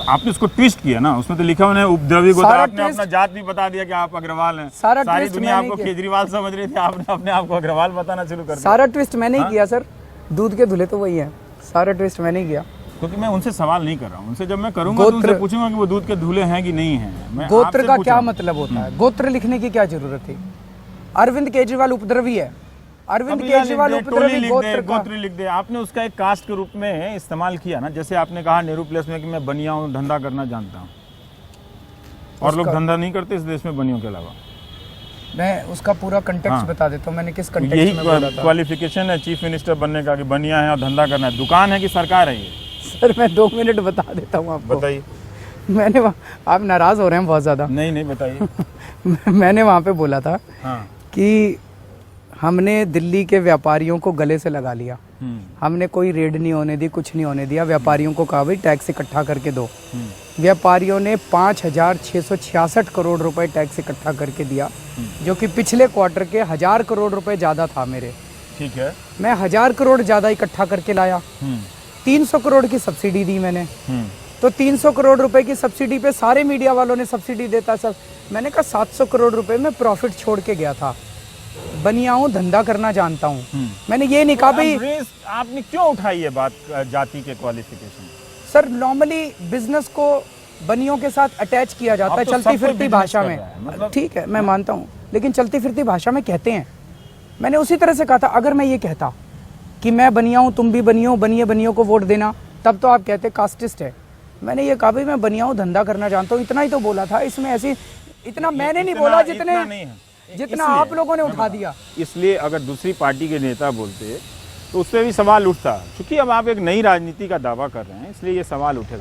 तो आपने उसको ट्विस्ट किया ना, उसमें तो लिखा हुआ है उपद्रवी को, तो सारा आपने अपना जात भी बता दिया कि आप अग्रवाल हैं। सारा सारी ट्विस्ट दुनिया मैंने आपको किया। केजरीवाल समझ रही थी, आपने अपने आप को अग्रवाल बताना शुरू कर दिया। सारा ट्विस्ट मैंने ही हाँ? किया सर, दूध के धुले तो वही है, सारा ट्विस्ट मैंने ही किया। क्योंकि मैं उनसे सवाल नहीं कर रहा हूँ, उनसे जब मैं करूंगा तो उनसे पूछूंगा कि वो दूध के धुले हैं कि नहीं हैं। मैं गोत्र आपसे का पूछ क्या रहा हूँ। मतलब होता है? गोत्र लिखने की क्या जरूरत थी? अरविंद केजरीवाल उपद्रवी है, अरविंद अब यार केजरीवाल लिख दे, उपद्रवी टोली लिख गोत्र दे, का। गोत्र लिख दे। आपने उसका एक कास्ट के रूप में इस्तेमाल किया ना, जैसे आपने कहा नेहरू प्लेस में कि मैं बनिया हूँ, धंधा करना जानता हूँ, और लोग धंधा नहीं करते इस देश में बनियों के अलावा। मैं उसका पूरा कंटेक्स्ट हाँ। बता देता हूँ, मैंने किस यही कंटेक्स्ट में बोला था। क्वालिफिकेशन है चीफ मिनिस्टर बनने का कि बनिया है और धंधा करना है। दुकान है कि सरकार है ये? सर मैं 2 मिनट बता देता हूँ आपको। बताइए। आप नाराज हो रहे हैं बहुत ज्यादा। नहीं बताइए। मैंने वहाँ पे बोला था हाँ। कि हमने दिल्ली के व्यापारियों को गले से लगा लिया, हमने कोई रेड नहीं होने दी, कुछ नहीं होने दिया। व्यापारियों को कहा भाई टैक्स इकट्ठा करके दो। व्यापारियों ने 5,666 करोड़ रुपए टैक्स इकट्ठा करके दिया, जो कि पिछले क्वार्टर के 1,000 करोड़ रुपए ज्यादा था मेरे। ठीक है। मैं 1,000 करोड़ ज्यादा इकट्ठा करके लाया। 300 करोड़ की सब्सिडी दी मैंने। तो 300 करोड़ रुपए की सब्सिडी पे सारे मीडिया वालों ने सब्सिडी देता सब। मैंने कहा 700 करोड़ रुपए में प्रॉफिट छोड़ के गया था। बनिया हूँ, धंधा करना जानता हूँ। मैंने ये नहीं कहा भाई। आपने क्यों उठाई ये बात जाति के क्वालिफिकेशन? सर नॉर्मली बिजनेस को बनियों के साथ अटैच किया जाता है, तो चलती सब कोई फिरती business भाषा कर में। रहा है, मतलब- ठीक है, मैं मानता हूँ, लेकिन चलती फिरती भाषा में कहते हैं। मैंने उसी तरह से कहा था, अगर मैं ये कहता कि मैं बनिया हूँ, तुम भी बनिया हो, बनिए बनियों को वोट देना, तब तो आप कहते कास्टिस्ट है। मैंने ये कहा भाई मैं बनिया हूँ, धंधा करना जानता हूँ, इतना ही तो बोला था। इसमें ऐसी इतना मैंने नहीं बोला जितना आप लोगों ने उठा दिया। इसलिए अगर दूसरी पार्टी के नेता बोलते तो उस पर भी सवाल उठता, क्योंकि अब आप एक नई राजनीति का दावा कर रहे हैं, इसलिए ये सवाल उठेगा।